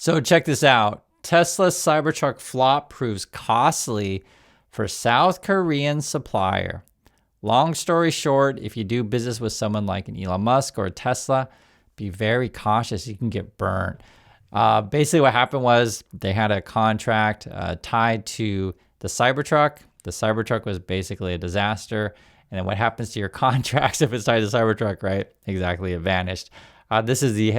So check this out. Tesla's Cybertruck flop proves costly for South Korean supplier. Long story short, if you do business with someone like an Elon Musk or a Tesla, be very cautious. You can get burnt. Basically what happened was they had a contract tied to the Cybertruck. The Cybertruck was basically a disaster. And then what happens to your contracts if it's tied to the Cybertruck, right? Exactly, it vanished. This is the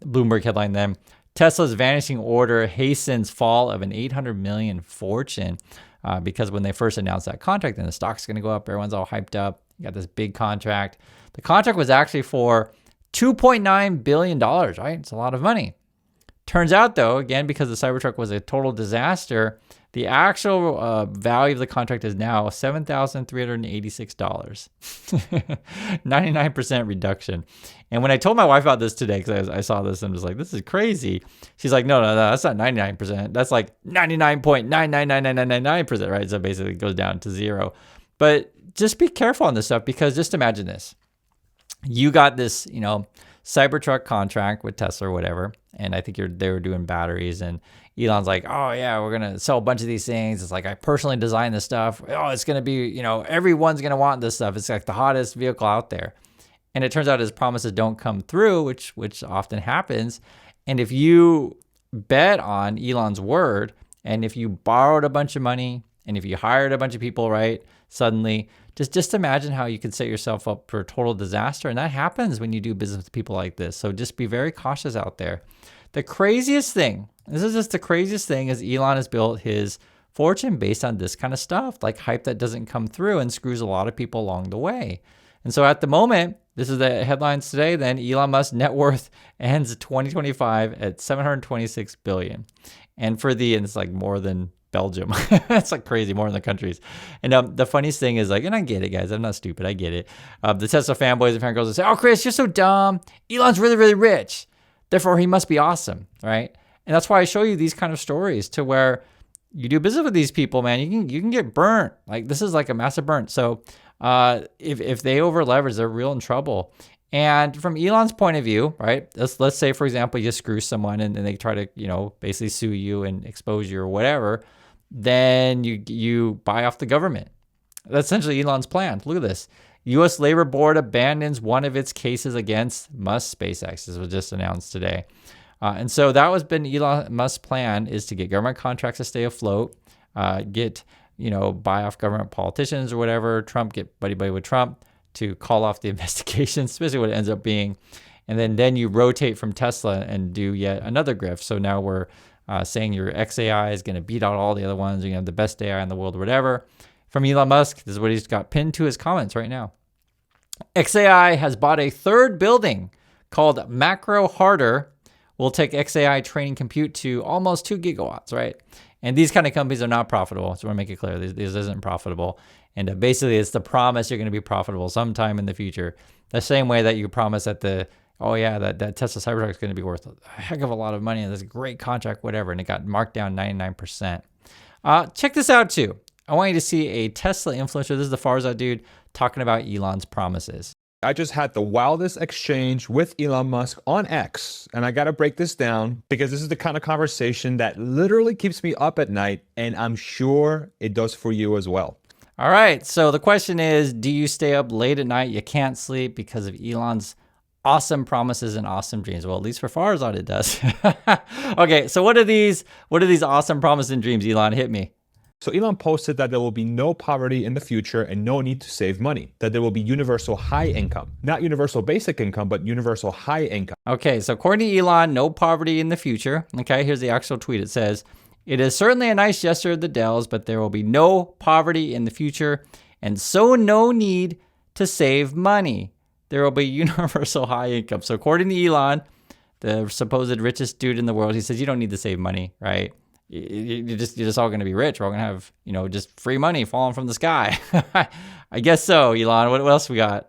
Bloomberg headline then. Tesla's vanishing order hastens fall of an 800 million fortune because when they first announced that contract, then the stock's going to go up. Everyone's all hyped up. You got this big contract. The contract was actually for $2.9 billion, right? It's a lot of money. Turns out, though, again, because the Cybertruck was a total disaster, the actual value of the contract is now $7,386. 99% reduction. And when I told my wife about this today, because I saw this and was like, this is crazy. She's like, no, that's not 99%. That's like 99.9999999%, right? So basically it goes down to zero. But just be careful on this stuff because just imagine this. You got this, Cybertruck contract with Tesla or whatever. And I think they were doing batteries and Elon's like, oh yeah, we're going to sell a bunch of these things. It's like, I personally designed this stuff. Oh, it's going to be, everyone's going to want this stuff. It's like the hottest vehicle out there. And it turns out his promises don't come through, which often happens. And if you bet on Elon's word, and if you borrowed a bunch of money, and if you hired a bunch of people, right, suddenly, just imagine how you could set yourself up for a total disaster. And that happens when you do business with people like this. So just be very cautious out there. The craziest thing, this is just the craziest thing, is Elon has built his fortune based on this kind of stuff, like hype that doesn't come through and screws a lot of people along the way. And so at the moment, this is the headlines today, then Elon Musk's net worth ends 2025 at $726 billion. And it's like more than Belgium. It's like crazy, more than the countries. And the funniest thing is and I get it, guys. I'm not stupid. I get it. The Tesla fanboys and fangirls will say, oh, Chris, you're so dumb. Elon's really, really rich. Therefore, he must be awesome, right? And that's why I show you these kind of stories to where you do business with these people, man. You can get burnt. Like this is like a massive burnt. So if they over leverage, they're real in trouble. And from Elon's point of view, right? Let's say, for example, you screw someone and they try to, basically sue you and expose you or whatever. Then you buy off the government. That's essentially Elon's plan. Look at this. U.S. Labor Board abandons one of its cases against Musk SpaceX. This was just announced today. And so that has been Elon Musk's plan, is to get government contracts to stay afloat, buy off government politicians or whatever, get buddy with Trump to call off the investigations, especially what it ends up being. And then you rotate from Tesla and do yet another grift. So now we're saying your XAI is going to beat out all the other ones. You're going to have the best AI in the world or whatever. From Elon Musk, this is what he's got pinned to his comments right now. XAI has bought a third building called Macro Harder. Will take XAI training compute to almost 2 gigawatts, right? And these kind of companies are not profitable. So I want to make it clear, this isn't profitable. And basically, it's the promise you're going to be profitable sometime in the future. The same way that you promise that that Tesla Cybertruck is going to be worth a heck of a lot of money and this great contract, whatever. And it got marked down 99%. Check this out too. I want you to see a Tesla influencer. This is the Farzad dude talking about Elon's promises. I just had the wildest exchange with Elon Musk on X, and I got to break this down because this is the kind of conversation that literally keeps me up at night, and I'm sure it does for you as well. All right, so the question is, do you stay up late at night? You can't sleep because of Elon's awesome promises and awesome dreams. Well, at least for Farzad, it does. Okay, so what are these awesome promises and dreams, Elon? Hit me. So Elon posted that there will be no poverty in the future and no need to save money, that there will be universal high income, not universal basic income, but universal high income. Okay, so according to Elon, no poverty in the future. Okay, here's the actual tweet. It says, it is certainly a nice gesture of the Dells, but there will be no poverty in the future and so no need to save money. There will be universal high income. So according to Elon, the supposed richest dude in the world, he says you don't need to save money, right? You're just all going to be rich. We're all going to have, just free money falling from the sky. I guess so, Elon. What else we got?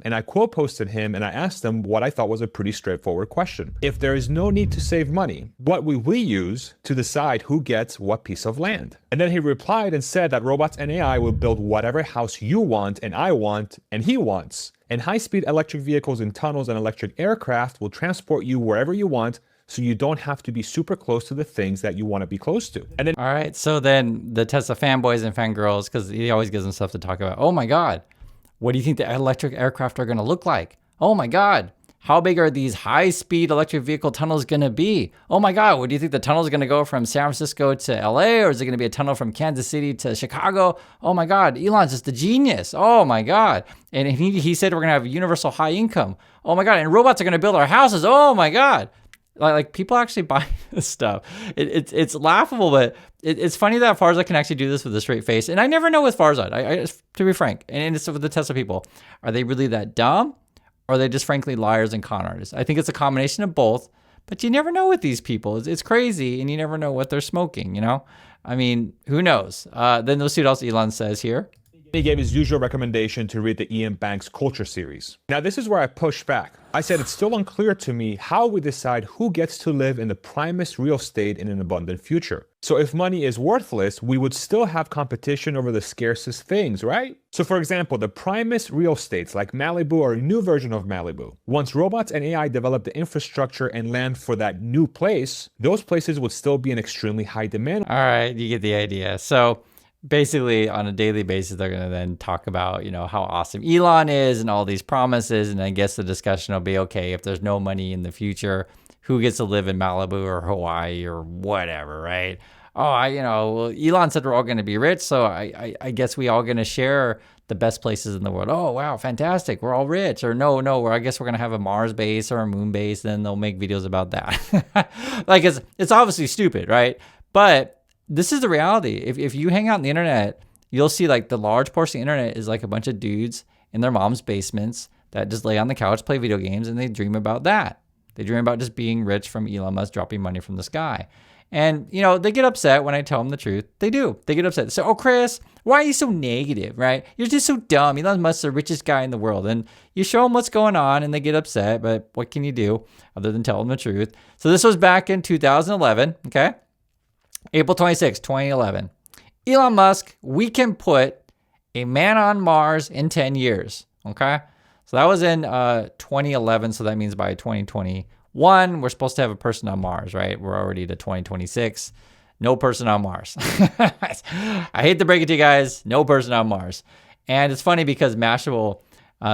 And I quote posted him and I asked him what I thought was a pretty straightforward question. If there is no need to save money, what will we use to decide who gets what piece of land? And then he replied and said that robots and AI will build whatever house you want and I want and he wants. And high-speed electric vehicles in tunnels and electric aircraft will transport you wherever you want so you don't have to be super close to the things that you want to be close to. And then All right. So then the Tesla fanboys and fangirls, because he always gives them stuff to talk about. Oh my God, what do you think the electric aircraft are going to look like? Oh my God, how big are these high-speed electric vehicle tunnels going to be? Oh my God, what do you think the tunnel is going to go from San Francisco to LA, or is it going to be a tunnel from Kansas City to Chicago? Oh my God, Elon's just a genius. Oh my God. And he said we're going to have universal high income. Oh my God, and robots are going to build our houses. Oh my God. Like people actually buy this stuff. It's laughable, but it's funny that Farzad can actually do this with a straight face. And I never know with Farzad, I to be frank, and it's with the Tesla people. Are they really that dumb? Or are they just frankly liars and con artists? I think it's a combination of both, but you never know with these people. It's crazy, and you never know what they're smoking, you know? I mean, who knows? Then let's see what else Elon says here. he gave his usual recommendation to read the Ian Banks Culture series. Now, this is where I push back. I said it's still unclear to me how we decide who gets to live in the primest real estate in an abundant future. So if money is worthless, we would still have competition over the scarcest things, right? So for example, the primest real estates like Malibu or a new version of Malibu. Once robots and AI develop the infrastructure and land for that new place, those places would still be in extremely high demand. All right, you get the idea. So basically on a daily basis, they're going to then talk about, you know, how awesome Elon is and all these promises. And I guess the discussion will be, okay, if there's no money in the future, who gets to live in Malibu or Hawaii or whatever, right? Oh, well, Elon said we're all going to be rich, so I guess we all going to share the best places in the world. Oh, wow, fantastic. We're all rich. Or no, I guess we're going to have a Mars base or a moon base. Then they'll make videos about that. Like, it's obviously stupid, right? But this is the reality. If you hang out on the internet, you'll see like the large portion of the internet is like a bunch of dudes in their mom's basements that just lay on the couch, play video games, and they dream about that. They dream about just being rich from Elon Musk dropping money from the sky. And, they get upset when I tell them the truth. They do. They get upset. So, oh, Chris, why are you so negative, right? You're just so dumb. Elon Musk's the richest guy in the world. And you show them what's going on and they get upset. But what can you do other than tell them the truth? So this was back in 2011, okay? April 26, 2011. Elon Musk, we can put a man on Mars in 10 years, okay? So that was in 2011, so that means by 2021, we're supposed to have a person on Mars, right? We're already to 2026. No person on Mars. I hate to break it to you guys, no person on Mars. And it's funny because Mashable,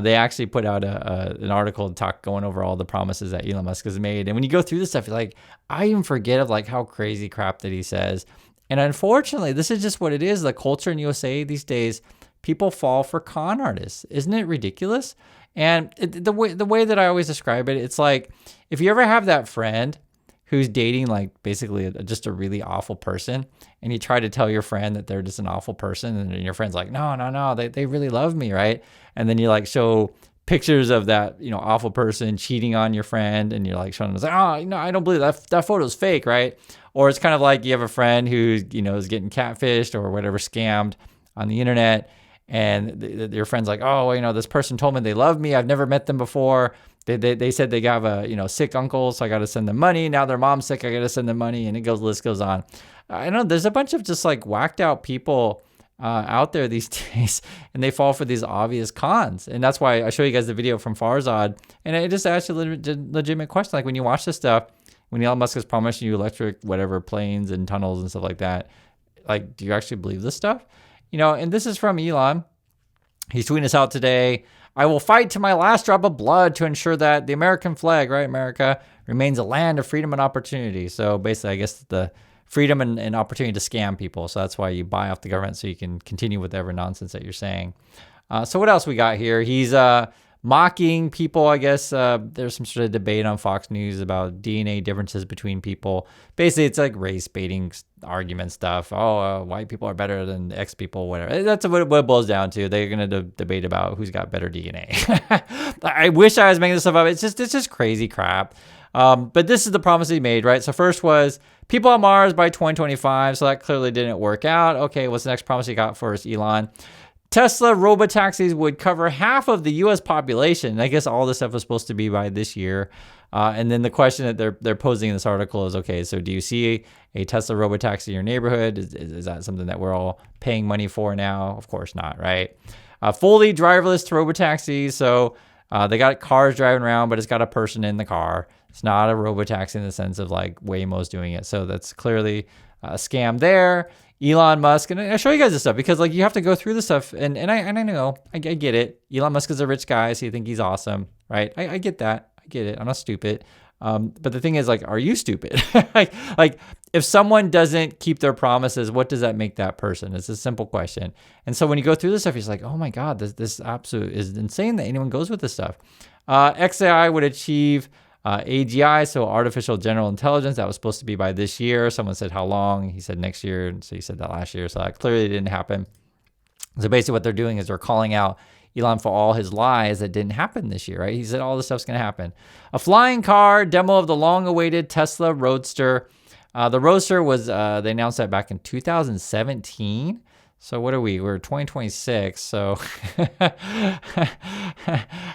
they actually put out an article going over all the promises that Elon Musk has made. And when you go through this stuff, you're like, I even forget of like how crazy crap that he says. And unfortunately, this is just what it is. The culture in USA these days, people fall for con artists. Isn't it ridiculous? And the way that I always describe it, it's like if you ever have that friend who's dating like basically just a really awful person, and you try to tell your friend that they're just an awful person, and your friend's like, no, they really love me, right? And then you like show pictures of that awful person cheating on your friend, and you're like showing them like, I don't believe that photo's fake, right? Or it's kind of like you have a friend who is getting catfished or whatever, scammed on the internet. And your friend's like, this person told me they love me. I've never met them before. They said they have a sick uncle, so I got to send them money. Now their mom's sick, I got to send them money, and the list goes on. I know there's a bunch of just like whacked out people out there these days, and they fall for these obvious cons. And that's why I show you guys the video from Farzad, and it just asks you a legitimate question. Like when you watch this stuff, when Elon Musk is promising you electric whatever planes and tunnels and stuff like that, like do you actually believe this stuff? And this is from Elon. He's tweeting us out today. I will fight to my last drop of blood to ensure that the American flag, right, America, remains a land of freedom and opportunity. So basically, I guess the freedom and opportunity to scam people. So that's why you buy off the government so you can continue with whatever nonsense that you're saying. So what else we got here? He's mocking people, I guess. There's some sort of debate on Fox News about DNA differences between people. Basically, it's like race baiting argument stuff. White people are better than X people, whatever. That's what it boils down to. They're going to debate about who's got better DNA. I wish I was making this stuff up. It's just crazy crap. But this is the promise he made, right? So first was people on Mars by 2025. So that clearly didn't work out. Okay, what's the next promise he got for us, Elon? Tesla robotaxis would cover half of the U.S. population. I guess all this stuff was supposed to be by this year. And then the question that they're posing in this article is, okay, so do you see a Tesla robotaxi in your neighborhood? Is that something that we're all paying money for now? Of course not, right? Fully driverless robotaxis. So they got cars driving around, but it's got a person in the car. It's not a robotaxi in the sense of like Waymo's doing it. So that's clearly a scam there. Elon Musk, and I'll show you guys this stuff because like you have to go through the stuff, and I know I get it. Elon Musk is a rich guy, so you think he's awesome, right? I get that. I get it. I'm not stupid. But the thing is, like, are you stupid? like if someone doesn't keep their promises, what does that make that person? It's a simple question. And so when you go through this stuff, he's like, oh my God, this absolute is insane that anyone goes with this stuff. XAI would achieve AGI, so artificial general intelligence. That was supposed to be by this year. Someone said how long? He said next year. And so he said that last year. So that clearly didn't happen. So basically what they're doing is they're calling out Elon for all his lies that didn't happen this year, right? He said all this stuff's going to happen. A flying car demo of the long-awaited Tesla Roadster. The Roadster was, they announced that back in 2017. So what are we? We're 2026. So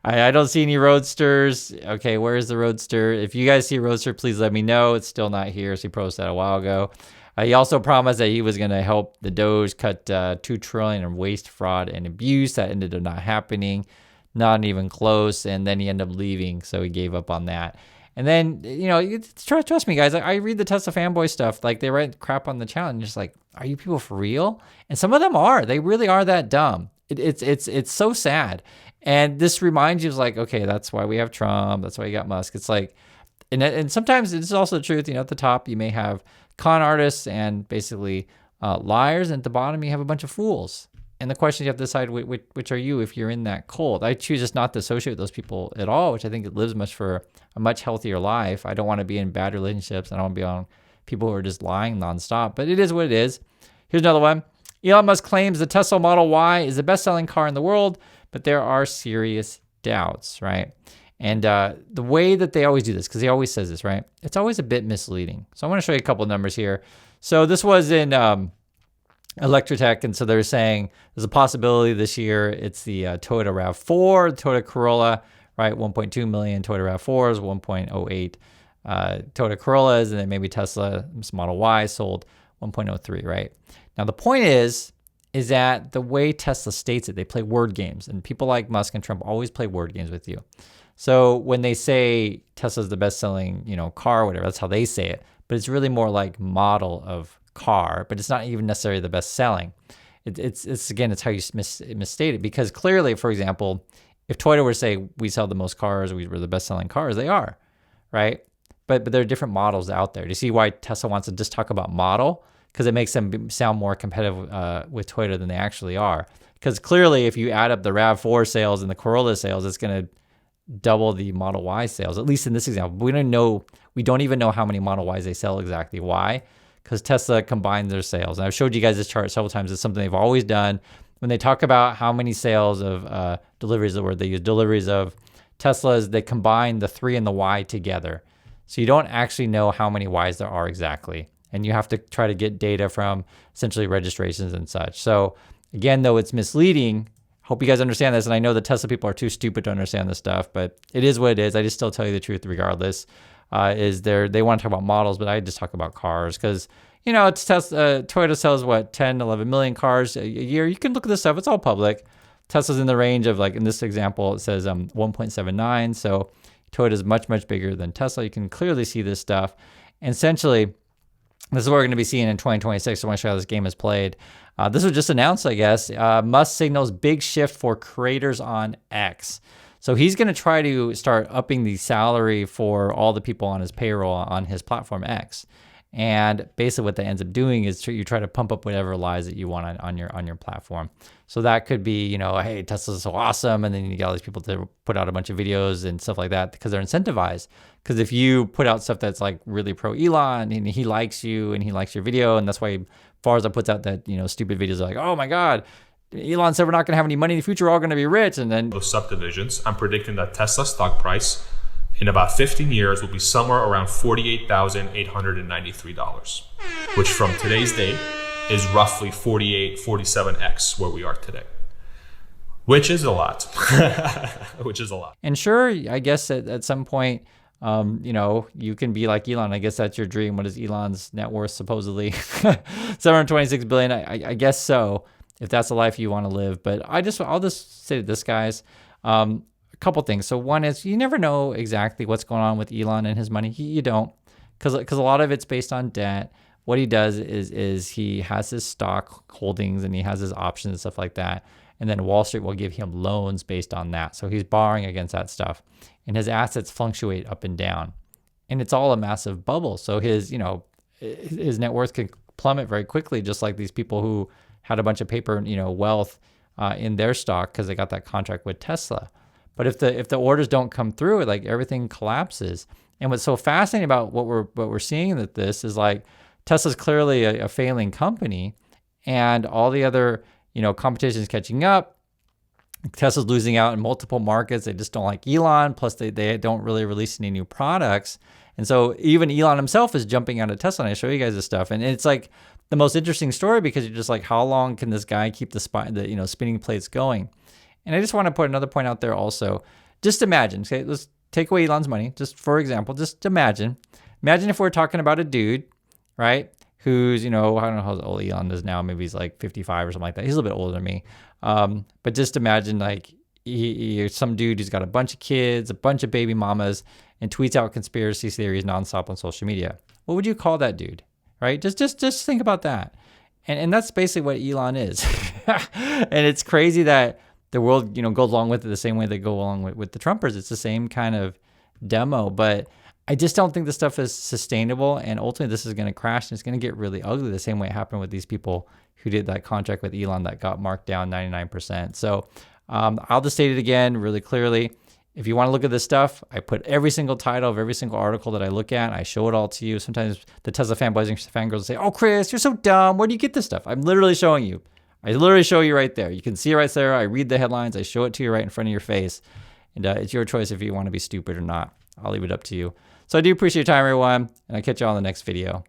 I don't see any Roadsters. Okay, where's the Roadster? If you guys see a Roadster, please let me know. It's still not here. So he posted that a while ago. He also promised that he was going to help the Doge cut $2 trillion in waste, fraud, and abuse. That ended up not happening, not even close. And then he ended up leaving, so he gave up on that. And then, you know, trust me, guys. I read the Tesla fanboy stuff. Like, they write crap on the channel, and just like, are you people for real? And some of them are. They really are that dumb. It's so sad. And this reminds you of like, okay, that's why we have Trump. That's why you got Musk. It's like, and sometimes it's also the truth. You know, at the top you may have con artists and basically liars, and at the bottom you have a bunch of fools. And the question you have to decide, which are you if you're in that cult? I choose just not to associate with those people at all, which I think it lives for a much healthier life. I don't want to be in bad relationships. I don't want to be on people who are just lying nonstop, but it is what it is. Here's another one. Elon Musk claims the Tesla Model Y is the best-selling car in the world, but there are serious doubts, right? And the way that they always do this, because he always says this, right? It's always a bit misleading. So I want to show you a couple of numbers here. So this was in Electrotech, and so they're saying there's a possibility this year it's the Toyota RAV4, the Toyota Corolla, right? 1.2 million Toyota RAV4s, 1.08 Toyota Corollas, and then maybe Tesla Model Y sold 1.03, right? Now the point is that the way Tesla states it, they play word games, and people like Musk and Trump always play word games with you. So when they say Tesla's the best-selling, car or whatever, that's how they say it. But it's really more like model of car, but it's not even necessarily the best-selling. It's again, it's how you misstate it. Because clearly, for example, if Toyota were to say we sell the most cars, we were the best-selling cars, they are, right? But there are different models out there. Do you see why Tesla wants to just talk about model? Because it makes them sound more competitive with Toyota than they actually are. Because clearly, if you add up the RAV4 sales and the Corolla sales, it's going to double the Model Y sales, at least in this example. We don't even know how many Model Ys they sell exactly. Why? Because Tesla combines their sales. And I've showed you guys this chart several times. It's something they've always done. When they talk about how many sales of deliveries, the word they use, deliveries of Teslas, they combine the 3 and the Y together. So you don't actually know how many Ys there are exactly. And you have to try to get data from essentially registrations and such. So again, though it's misleading, hope you guys understand this. And I know the Tesla people are too stupid to understand this stuff, but it is what it is. I just still tell you the truth regardless. They want to talk about models, but I just talk about cars because, it's Tesla. Toyota sells 10, 11 million cars a year. You can look at this stuff. It's all public. Tesla's in the range of, like in this example, it says 1.79. So Toyota is much, much bigger than Tesla. You can clearly see this stuff. And essentially, this is what we're going to be seeing in 2026. So I want to show you how this game is played. This was just announced, I guess. Musk signals big shift for creators on X. So he's going to try to start upping the salary for all the people on his payroll on his platform X. And basically what that ends up doing is you try to pump up whatever lies that you want on your platform. So that could be, hey, Tesla's so awesome. And then you get all these people to put out a bunch of videos and stuff like that because they're incentivized. Because if you put out stuff that's like really pro Elon and he likes you and he likes your video, and that's why Farza puts out that, stupid videos like, oh my God, Elon said we're not going to have any money in the future. We're all going to be rich. And then those subdivisions, I'm predicting that Tesla stock price in about 15 years will be somewhere around $48,893, which from today's date is roughly 47x where we are today. Which is a lot. And sure, I guess at some point, you can be like Elon. I guess that's your dream. What is Elon's net worth supposedly? 726 billion. I guess so, if that's the life you want to live. But I'll just say this, guys. couple things. So one is you never know exactly what's going on with Elon and his money. You don't, because a lot of it's based on debt. What he does is he has his stock holdings and he has his options and stuff like that. And then Wall Street will give him loans based on that. So he's borrowing against that stuff. And his assets fluctuate up and down. And it's all a massive bubble. So his net worth can plummet very quickly, just like these people who had a bunch of paper, wealth in their stock because they got that contract with Tesla. But if the orders don't come through, like everything collapses. And what's so fascinating about what we're seeing that this is like Tesla's clearly a failing company, and all the other competition is catching up. Tesla's losing out in multiple markets. They just don't like Elon. Plus, they don't really release any new products. And so even Elon himself is jumping out of Tesla. And I show you guys this stuff. And it's like the most interesting story because you're just like, how long can this guy keep the spinning plates going? And I just want to put another point out there also. Just imagine, okay, let's take away Elon's money. Just for example, just imagine if we're talking about a dude, right? Who's, I don't know how old Elon is now. Maybe he's like 55 or something like that. He's a little bit older than me. But just imagine like he's some dude who's got a bunch of kids, a bunch of baby mamas, and tweets out conspiracy theories nonstop on social media. What would you call that dude, right? Just think about that. And that's basically what Elon is. And it's crazy that the world, goes along with it the same way they go along with the Trumpers. It's the same kind of demo, but I just don't think this stuff is sustainable, and ultimately this is going to crash and it's going to get really ugly the same way it happened with these people who did that contract with Elon that got marked down 99%. So I'll just state it again really clearly. If you want to look at this stuff, I put every single title of every single article that I look at. I show it all to you. Sometimes the Tesla fanboys and fangirls say, "Oh, Chris, you're so dumb. Where do you get this stuff?" I'm literally showing you. I literally show you right there. You can see right there. I read the headlines. I show it to you right in front of your face. And it's your choice if you want to be stupid or not. I'll leave it up to you. So I do appreciate your time, everyone. And I'll catch you all in the next video.